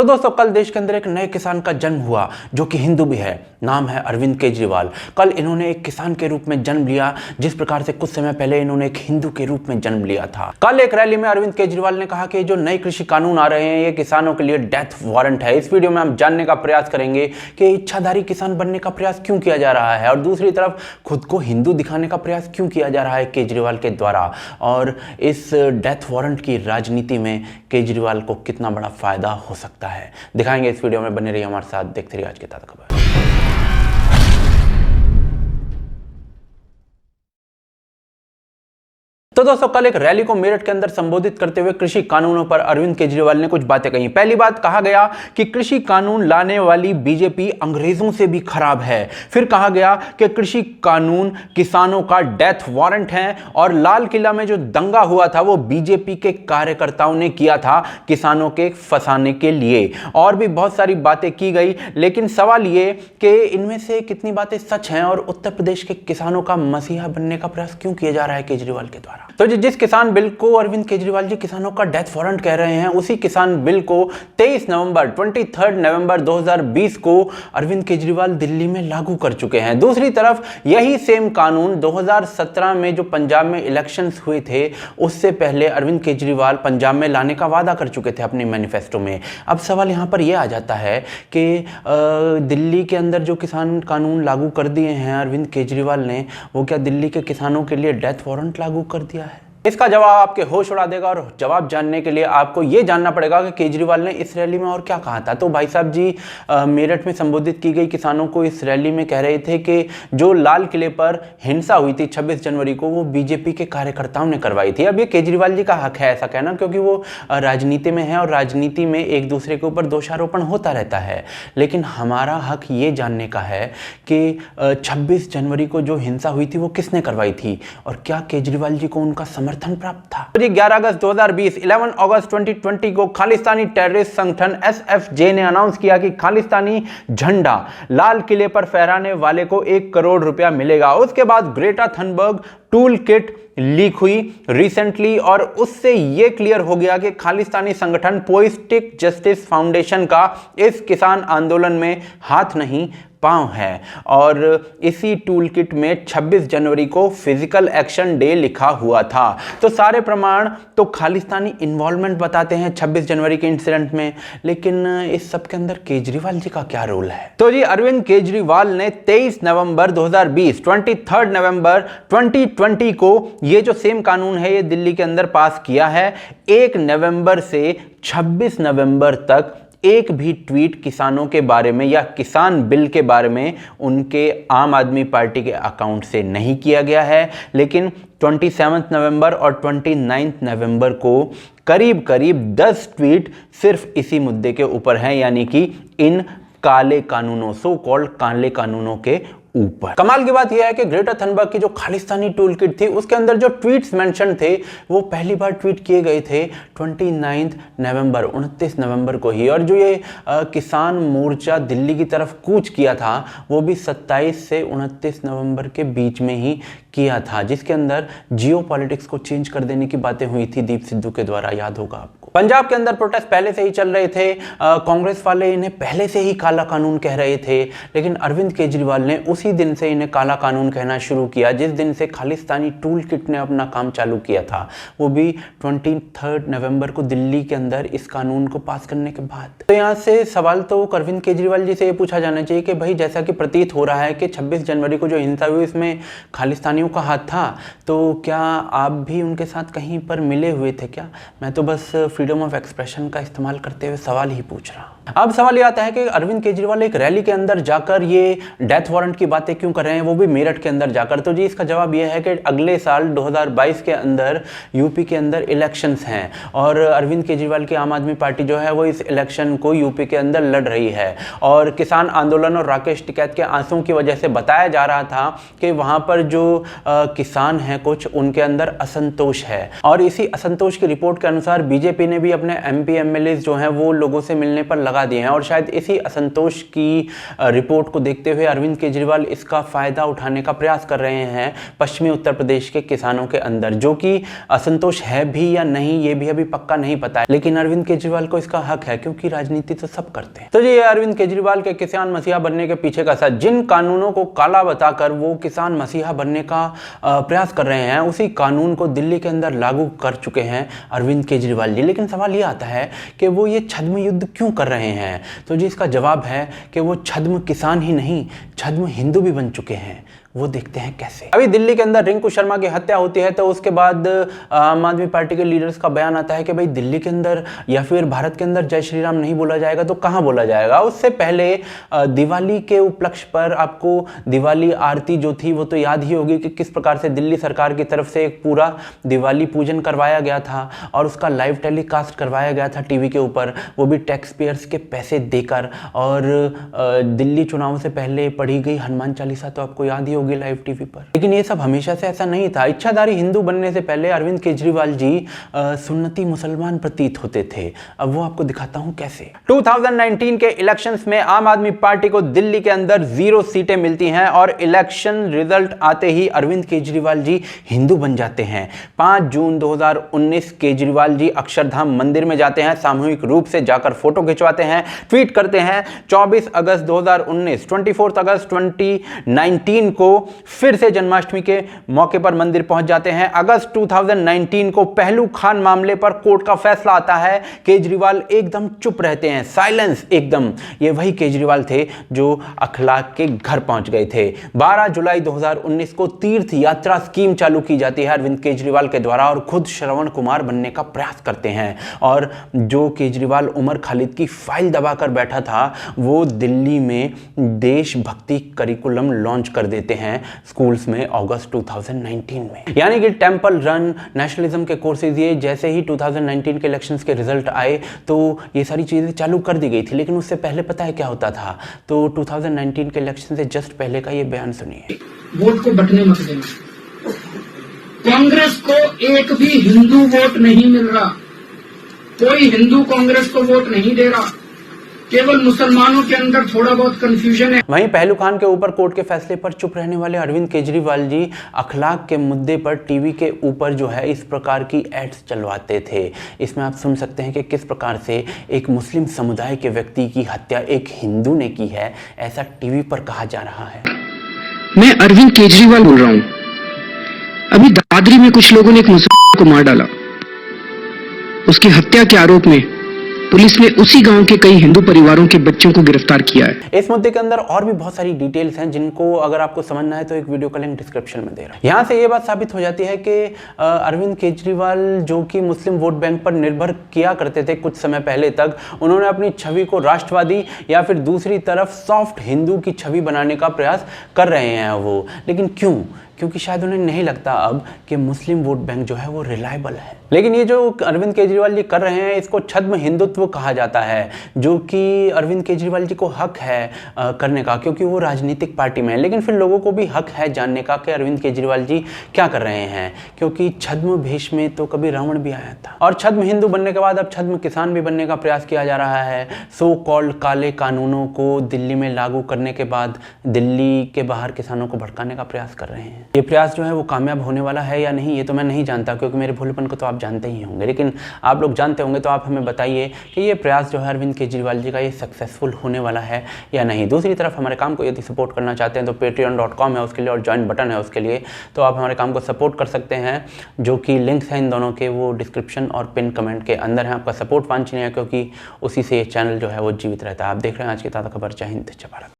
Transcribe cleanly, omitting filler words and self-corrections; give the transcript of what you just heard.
तो दोस्तों कल देश के अंदर एक नए किसान का जन्म हुआ जो कि हिंदू भी है। नाम है अरविंद केजरीवाल। कल इन्होंने एक किसान के रूप में जन्म लिया, जिस प्रकार से कुछ समय पहले इन्होंने एक हिंदू के रूप में जन्म लिया था। कल एक रैली में अरविंद केजरीवाल ने कहा कि जो नए कृषि कानून आ रहे हैं ये किसानों के लिए डेथ वारंट है। इस वीडियो में हम जानने का प्रयास करेंगे कि इच्छाधारी किसान बनने का प्रयास क्यों किया जा रहा है और दूसरी तरफ खुद को हिंदू दिखाने का प्रयास क्यों किया जा रहा है केजरीवाल के द्वारा, और इस डेथ वारंट की राजनीति में केजरीवाल को कितना बड़ा फायदा हो सकता है दिखाएंगे इस वीडियो में। बने रहिए हमारे साथ, देखते रहिए आज की ताज़ा खबर। तो दोस्तों कल एक रैली को मेरठ के अंदर संबोधित करते हुए कृषि कानूनों पर अरविंद केजरीवाल ने कुछ बातें कही। पहली बात कहा गया कि कृषि कानून लाने वाली बीजेपी अंग्रेजों से भी खराब है। फिर कहा गया कि कृषि कानून किसानों का डेथ वारंट है और लाल किला में जो दंगा हुआ था वो बीजेपी के कार्यकर्ताओं ने किया था किसानों के फंसाने के लिए। और भी बहुत सारी बातें की गई, लेकिन सवाल ये कि इनमें से कितनी बातें सच हैं और उत्तर प्रदेश के किसानों का मसीहा बनने का प्रयास क्यों किया जा रहा है केजरीवाल के द्वारा। तो जिस किसान बिल को अरविंद केजरीवाल जी किसानों का डेथ वारंट कह रहे हैं, उसी किसान बिल को 23 नवंबर 2020 को अरविंद केजरीवाल दिल्ली में लागू कर चुके हैं। दूसरी तरफ यही सेम कानून 2017 में जो पंजाब में इलेक्शंस हुए थे उससे पहले अरविंद केजरीवाल पंजाब में लाने का वादा कर चुके थे अपने मैनिफेस्टो में। अब सवाल यहां पर यह आ जाता है कि दिल्ली के अंदर जो किसान कानून लागू कर दिए हैं अरविंद केजरीवाल ने, वो क्या दिल्ली के किसानों के लिए डेथ वारंट लागू कर दिया है? इसका जवाब आपके होश उड़ा देगा और जवाब जानने के लिए आपको यह जानना पड़ेगा कि केजरीवाल ने इस रैली में और क्या कहा था। तो भाई साहब जी मेरठ में संबोधित की गई किसानों को इस रैली में कह रहे थे कि जो लाल किले पर हिंसा हुई थी 26 जनवरी को वो बीजेपी के कार्यकर्ताओं ने करवाई थी। अब ये केजरीवाल जी का हक है ऐसा कहना, क्योंकि वो राजनीति में है और राजनीति में एक दूसरे के ऊपर दोषारोपण होता रहता है। लेकिन हमारा हक ये जानने का है कि 26 जनवरी को जो हिंसा हुई थी वो किसने करवाई थी और क्या केजरीवाल जी को उनका समर्थन प्राप्त था। 11 अगस्त 2020 11 अगस्त 2020 को खालिस्तानी टेररिस्ट संगठन एसएफजे ने अनाउंस किया कि खालिस्तानी झंडा लाल किले पर फहराने वाले को 1 करोड़ रुपया मिलेगा। उसके बाद Greta Thunberg tool kit leak हुई रिसेंटली और उससे यह क्लियर हो गया कि खालिस्तानी संगठन पोइटिक जस्टिस फाउंडेशन का इस किसान आंदोलन में हाथ नहीं पांव है। और इसी टूल किट में 26 जनवरी को फिजिकल एक्शन डे लिखा हुआ था। तो सारे प्रमाण तो खालिस्तानी इन्वॉल्वमेंट बताते हैं 26 जनवरी के इंसिडेंट में, लेकिन इस सब के अंदर केजरीवाल जी का क्या रोल है? तो जी अरविंद केजरीवाल ने 23 नवंबर 2020 23 नवंबर 2020 को ये जो सेम कानून है ये दिल्ली के अंदर पास किया है। 1 नवंबर से 26 नवंबर तक एक भी ट्वीट किसानों के बारे में या किसान बिल के बारे में उनके आम आदमी पार्टी के अकाउंट से नहीं किया गया है। लेकिन 27 नवंबर और 29 नवंबर को करीब करीब 10 ट्वीट सिर्फ इसी मुद्दे के ऊपर हैं, यानी कि इन काले कानूनों, सो कॉल्ड काले कानूनों के ऊपर। कमाल की बात यह है कि ग्रेटा थनबर्ग की जो खालिस्तानी टूल किट थी उसके अंदर जो ट्वीट्स मेंशन थे वो पहली बार ट्वीट किए गए थे 29 नवंबर को ही। और जो ये किसान मोर्चा दिल्ली की तरफ कूच किया था वो भी 27 से 29 नवंबर के बीच में ही किया था, जिसके अंदर जियो पॉलिटिक्स को चेंज कर देने की बातें हुई थी दीप सिद्धू के द्वारा, याद होगा आपको। पंजाब के अंदर प्रोटेस्ट पहले से ही चल रहे थे, कांग्रेस वाले इन्हें पहले से ही काला कानून कह रहे थे, लेकिन अरविंद केजरीवाल ने उसी दिन से इन्हें काला कानून कहना शुरू किया जिस दिन से खालिस्तानी टूल किट ने अपना काम चालू किया था, वो भी 23 नवंबर को दिल्ली के अंदर इस कानून को पास करने के बाद। तो यहाँ से सवाल तो अरविंद केजरीवाल जी से ये पूछा जाना चाहिए कि भाई जैसा कि प्रतीत हो रहा है कि 26 जनवरी को जो हिंसा हुई इसमें खालिस्तानियों का हाथ था, तो क्या आप भी उनके साथ कहीं पर मिले हुए थे क्या? मैं तो बस फ्रीडम ऑफ एक्सप्रेशन का इस्तेमाल करते हुए सवाल ही पूछ रहा हूं। अब सवाल ये आता है कि अरविंद केजरीवाल एक रैली के अंदर जाकर ये डेथ वारंट की बातें क्यों कर रहे हैं, वो भी मेरठ के अंदर जाकर। तो जी इसका जवाब यह है कि अगले साल 2022 के अंदर यूपी के अंदर इलेक्शंस हैं और अरविंद केजरीवाल की आम आदमी पार्टी जो है वो इस इलेक्शन को यूपी के अंदर लड़ रही है। और किसान आंदोलन और राकेश टिकैत के आंसुओं की वजह से बताया जा रहा था कि वहां पर जो किसान हैं कुछ उनके अंदर असंतोष है, और इसी असंतोष की रिपोर्ट के अनुसार बीजेपी ने भी अपने MP MLA जो हैं वो लोगों से मिलने पर लगा दिए हैं और शायद इसी असंतोष की रिपोर्ट को देखते हुए अरविंद केजरीवाल इसका फायदा उठाने का प्रयास कर रहे हैं पश्चिमी उत्तर प्रदेश के किसानों के अंदर, जो कि असंतोष है भी या नहीं ये भी अभी पक्का नहीं पता है, लेकिन अरविंद केजरीवाल को इसका हक है क्योंकि राजनीति तो सब करते हैं। तो ये अरविंद केजरीवाल के किसान मसीहा बनने के पीछे का सच, जिन कानूनों को काला बताकर वो किसान मसीहा बनने का प्रयास कर रहे हैं उसी कानून को दिल्ली के अंदर लागू कर चुके हैं अरविंद केजरीवाल जी। लेकिन सवाल ये आता है कि वो ये छद्म युद्ध क्यों कर रहे हैं, तो जी इसका जवाब है कि वो छद्म किसान ही नहीं, छद्म हिंदू भी बन चुके हैं। वो देखते हैं कैसे। अभी दिल्ली के अंदर रिंकू शर्मा की हत्या होती है तो उसके बाद आम आदमी पार्टी के लीडर्स का बयान आता है कि भाई दिल्ली के अंदर या फिर भारत के अंदर जय श्री राम नहीं बोला जाएगा तो कहां बोला जाएगा। उससे पहले दिवाली के उपलक्ष्य पर आपको दिवाली आरती जो थी वो तो याद ही होगी कि किस प्रकार से दिल्ली सरकार की तरफ से एक पूरा दिवाली पूजन करवाया गया था और उसका लाइव टेलीकास्ट करवाया गया था टीवी के ऊपर, वो भी टैक्स पेयर्स के पैसे देकर। और दिल्ली चुनाव से पहले पढ़ी गई हनुमान चालीसा तो आपको याद ही होगी लाइव टीवी पर। लेकिन ये सब हमेशा से ऐसा नहीं था। इच्छाधारी हिंदू बनने से पहले अरविंद केजरीवाल जी सुन्नती मुसलमान प्रतीत होते थे। अब वो आपको दिखाता हूं कैसे। 2019 के इलेक्शंस में आम आदमी पार्टी को दिल्ली के अंदर 0 सीटें मिलती हैं और इलेक्शन रिजल्ट आते ही अरविंद केजरीवाल जी हिंदू बन जाते हैं। 5 जून 2019 केजरीवाल जी अक्षरधाम मंदिर में जाते हैं, सामूहिक रूप से जाकर फोटो खिंचवाते हैं, ट्वीट करते हैं। 24 अगस्त 2019 24 अगस्त 2019 को फिर से जन्माष्टमी के मौके पर मंदिर पहुंच जाते हैं। अगस्त 2019 को पहलू खान मामले पर कोर्ट का फैसला आता है। केजरीवाल एकदम चुप रहते हैं, साइलेंस एकदम। ये वही केजरीवाल थे जो अखलाक के घर पहुंच गए थे। 12 जुलाई 2019 को तीर्थ यात्रा स्कीम चालू की जाती है अरविंद केजरीवाल के द्वारा और खुद श्रवण कुमार बनने का प्रयास करते हैं। और जो केजरीवाल उमर खालिद की फाइल दबाकर बैठा था वो दिल्ली में देशभक्ति करिकुलम लॉन्च कर देते हैं स्कूल्स में अगस्त 2019 में। यानी कि टेंपल रन, नेशनलिज्म के कोर्सेज, ये जैसे ही 2019 के इलेक्शंस के रिजल्ट आए तो ये सारी चीजें चालू कर दी गई थी। लेकिन उससे पहले पता है क्या होता था? तो 2019 के इलेक्शन से जस्ट पहले का ये बयान सुनिए। वोट को बटने मत देना। कांग्रेस को एक भी हिंदू वोट नहीं मिल रहा, कोई हिंदू कांग्रेस को वोट नहीं दे रहा, केवल मुसलमानों के अंदर थोड़ा बहुत कंफ्यूजन है। वहीं पहलू खान के ऊपर कोर्ट के फैसले पर चुप रहने वाले अरविंद केजरीवाल जी अखलाक के मुद्दे पर टीवी के ऊपर जो है इस प्रकार की एड्स चलवाते थे। इसमें आप सुन सकते हैं कि किस प्रकार से एक मुस्लिम समुदाय के व्यक्ति की हत्या एक हिंदू ने की है, ऐसा टीवी पर कहा जा रहा है। मैं अरविंद केजरीवाल बोल रहा हूं। अभी दादरी में कुछ लोगों ने एक मुसलमान को मार डाला। उसकी हत्या के आरोप में पुलिस ने उसी गांव के कई हिंदू परिवारों के बच्चों को गिरफ्तार किया है। इस मुद्दे के अंदर और भी बहुत सारी डिटेल्स हैं जिनको अगर आपको समझना है तो एक वीडियो का लिंक डिस्क्रिप्शन में दे रहा हूं। यहां से ये बात साबित हो जाती है कि अरविंद केजरीवाल जो कि मुस्लिम वोट बैंक पर निर्भर किया करते थे कुछ समय पहले तक, उन्होंने अपनी छवि को राष्ट्रवादी या फिर दूसरी तरफ सॉफ्ट हिंदू की छवि बनाने का प्रयास कर रहे हैं वो। लेकिन क्यों? क्योंकि शायद उन्हें नहीं लगता अब कि मुस्लिम वोट बैंक जो है वो रिलायबल है। लेकिन ये जो अरविंद केजरीवाल जी कर रहे हैं इसको छद्म हिंदुत्व कहा जाता है, जो कि अरविंद केजरीवाल जी को हक है करने का क्योंकि वो राजनीतिक पार्टी में है। लेकिन फिर लोगों को भी हक है जानने का कि अरविंद केजरीवाल जी क्या कर रहे हैं, क्योंकि छद्म भेष में तो कभी रावण भी आया था। और छद्म हिंदू बनने के बाद अब छद्म किसान भी बनने का प्रयास किया जा रहा है। सो कॉल्ड काले कानूनों को दिल्ली में लागू करने के बाद दिल्ली के बाहर किसानों को भड़काने का प्रयास कर रहे हैं। ये प्रयास जो है वो कामयाब होने वाला है या नहीं ये तो मैं नहीं जानता, क्योंकि मेरे भोलेपन को तो आप जानते ही होंगे। लेकिन आप लोग जानते होंगे तो आप हमें बताइए कि ये प्रयास जो है अरविंद केजरीवाल जी का ये सक्सेसफुल होने वाला है या नहीं। दूसरी तरफ हमारे काम को यदि सपोर्ट करना चाहते हैं तो patreon.com है उसके लिए और ज्वाइन बटन है उसके लिए, तो आप हमारे काम को सपोर्ट कर सकते हैं, जो कि लिंक्स हैं इन दोनों के वो डिस्क्रिप्शन और पिन कमेंट के अंदर है। आपका सपोर्ट वांछनीय है क्योंकि उसी से ये चैनल जो है वो जीवित रहता है। आप देख रहे हैं आज की ताज़ा खबर। जय हिंद, जय भारत।